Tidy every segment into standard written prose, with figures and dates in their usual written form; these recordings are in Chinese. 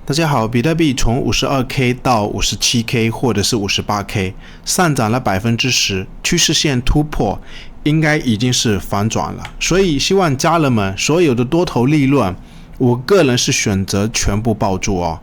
大家好，比特币从 52K 到 57K 或者是 58K 上涨了 10%， 趋势线突破，应该已经是反转了。所以希望家人们所有的多头利润，我个人是选择全部抱住哦。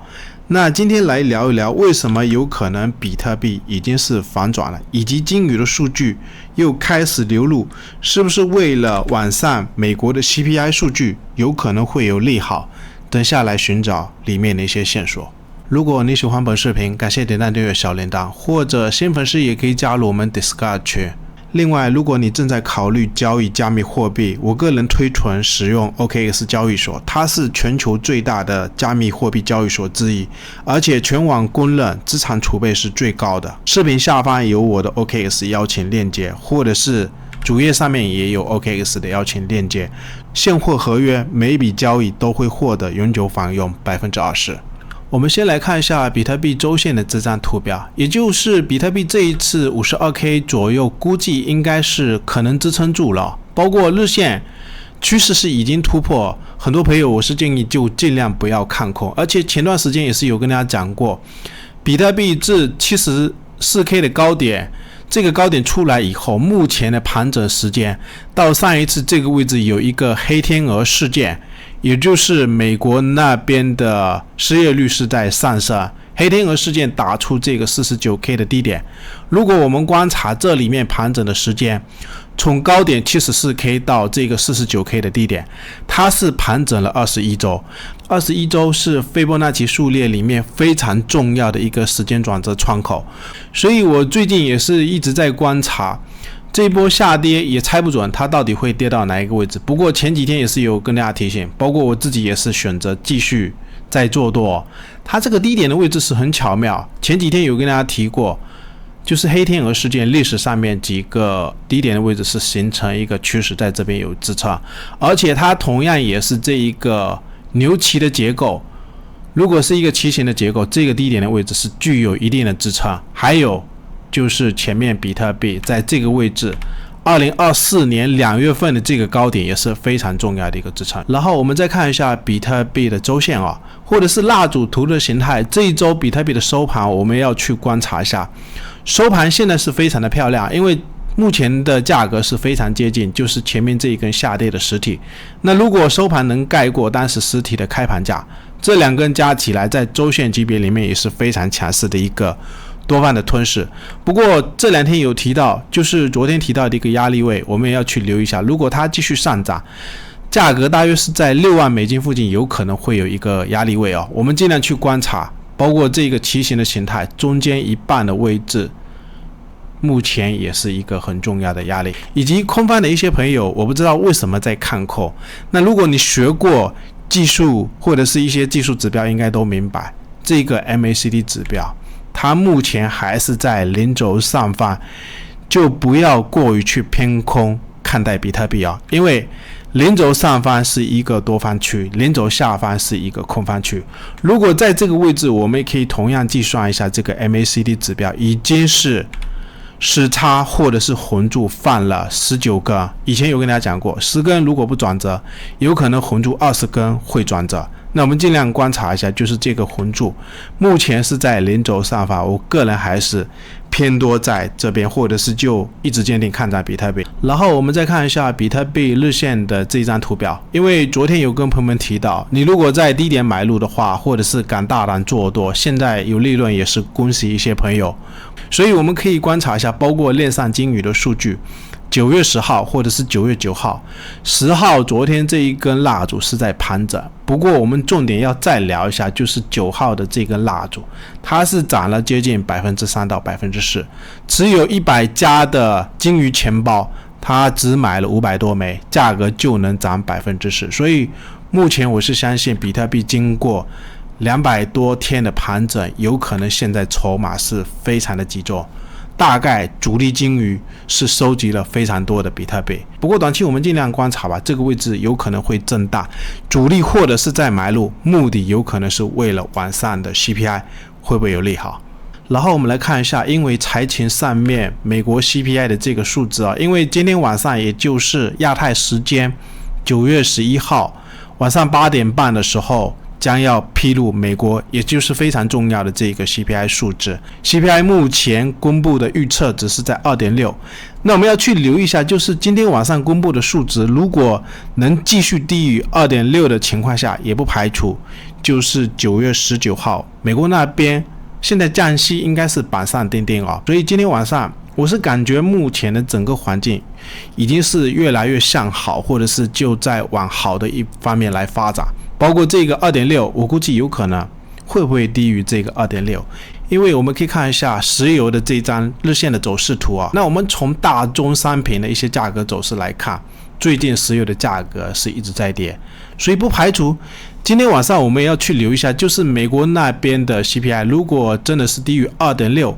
那今天来聊一聊为什么有可能比特币已经是反转了，以及鲸鱼的数据又开始流入，是不是为了晚上美国的 CPI 数据有可能会有利好？等下来寻找里面的一些线索。如果你喜欢本视频，感谢点赞订阅小铃铛，或者新粉丝也可以加入我们 Discord 群。另外，如果你正在考虑交易加密货币，我个人推崇使用 OKX 交易所，它是全球最大的加密货币交易所之一，而且全网公认资产储备是最高的。视频下方有我的 OKX 邀请链接，或者是主页上面也有 OKX 的邀请链接，现货合约每一笔交易都会获得永久返佣 20%。我们先来看一下比特币周线的这张图表，也就是比特币这一次 52K 左右，估计应该是可能支撑住了，包括日线趋势是已经突破，很多朋友我是建议就尽量不要看空，而且前段时间也是有跟大家讲过，比特币至 74K 的高点，这个高点出来以后，目前的盘整时间到上一次这个位置有一个黑天鹅事件，也就是美国那边的失业率是在上升，黑天鹅事件打出这个 49K 的低点。如果我们观察这里面盘整的时间，从高点 74K 到这个 49K 的低点，它是盘整了21周。21周是斐波那契数列里面非常重要的一个时间转折窗口，所以我最近也是一直在观察这一波下跌，也猜不准它到底会跌到哪一个位置。不过前几天也是有跟大家提醒，包括我自己也是选择继续再做多。它这个低点的位置是很巧妙，前几天有跟大家提过，就是黑天鹅事件历史上面几个低点的位置是形成一个趋势，在这边有支撑，而且它同样也是这一个牛旗的结构。如果是一个旗形的结构，这个低点的位置是具有一定的支撑。还有就是前面比特币在这个位置2024年2月份的这个高点也是非常重要的一个支撑。然后我们再看一下比特币的周线或者是蜡烛图的形态，这一周比特币的收盘我们要去观察一下。收盘现在是非常的漂亮，因为目前的价格是非常接近，就是前面这一根下跌的实体。那如果收盘能盖过当时实体的开盘价，这两根加起来在周线级别里面也是非常强势的一个多方的吞噬。不过这两天有提到，就是昨天提到的一个压力位，我们也要去留意一下。如果它继续上涨，价格大约是在6万美金附近，有可能会有一个压力位我们尽量去观察，包括这个旗形的形态中间一半的位置，目前也是一个很重要的压力。以及空方的一些朋友，我不知道为什么在看空。那如果你学过技术或者是一些技术指标，应该都明白这个 MACD 指标它目前还是在零轴上方，就不要过于去偏空看待比特币因为零轴上方是一个多方区，零轴下方是一个空方区。如果在这个位置，我们也可以同样计算一下，这个 MACD 指标已经是时差或者是红柱放了19根，以前有跟大家讲过，10根如果不转折，有可能红柱20根会转折。那我们尽量观察一下，就是这个红柱目前是在零轴上方，我个人还是偏多在这边，或者是就一直坚定看涨比特币。然后我们再看一下比特币日线的这张图表，因为昨天有跟朋友们提到，你如果在低点买入的话，或者是敢大胆做多，现在有利润也是恭喜一些朋友。所以我们可以观察一下，包括链上鲸鱼的数据，9月10号或者是9月9号10号昨天这一根蜡烛是在盘整。不过我们重点要再聊一下，就是9号的这根蜡烛，它是涨了接近 3% 到 4%， 持有100家的鲸鱼钱包，它只买了500多枚，价格就能涨 4%。 所以目前我是相信比特币经过200多天的盘整，有可能现在筹码是非常的集中，大概主力鲸鱼是收集了非常多的比特币。不过短期我们尽量观察吧，这个位置有可能会震荡，主力或者是在买入，目的有可能是为了晚上的 CPI 会不会有利好。然后我们来看一下，因为财情上面美国 CPI 的这个数字因为今天晚上也就是亚太时间9月11号晚上8点半的时候，将要披露美国，也就是非常重要的这个 CPI 数值。CPI 目前公布的预测值是在 2.6， 那我们要去留意一下，就是今天晚上公布的数值，如果能继续低于 2.6 的情况下，也不排除就是9月19号美国那边现在降息应该是板上钉钉哦。所以今天晚上我是感觉目前的整个环境已经是越来越向好，或者是就在往好的一方面来发展。包括这个 2.6 我估计有可能会不会低于这个 2.6， 因为我们可以看一下石油的这张日线的走势图啊。那我们从大宗商品的一些价格走势来看，最近石油的价格是一直在跌，所以不排除今天晚上我们也要去留一下，就是美国那边的 CPI 如果真的是低于 2.6，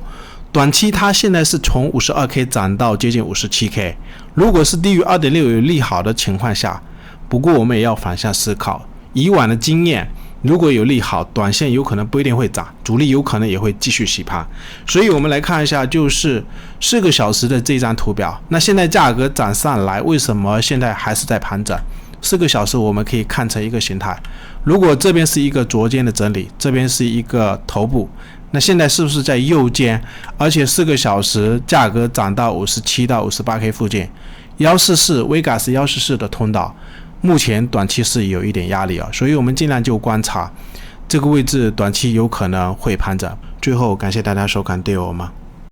短期它现在是从 52K 涨到接近 57K， 如果是低于 2.6 有利好的情况下，不过我们也要反向思考，以往的经验，如果有利好，短线有可能不一定会涨，主力有可能也会继续洗盘。所以我们来看一下，就是4个小时的这张图表。那现在价格涨上来，为什么现在还是在盘整？4个小时我们可以看成一个形态，如果这边是一个左肩的整理，这边是一个头部，那现在是不是在右肩？而且4个小时价格涨到57到 58K 附近，144 Vegas 144的通道，目前短期是有一点压力啊，所以我们尽量就观察这个位置，短期有可能会盘整。最后感谢大家收看，订阅我们。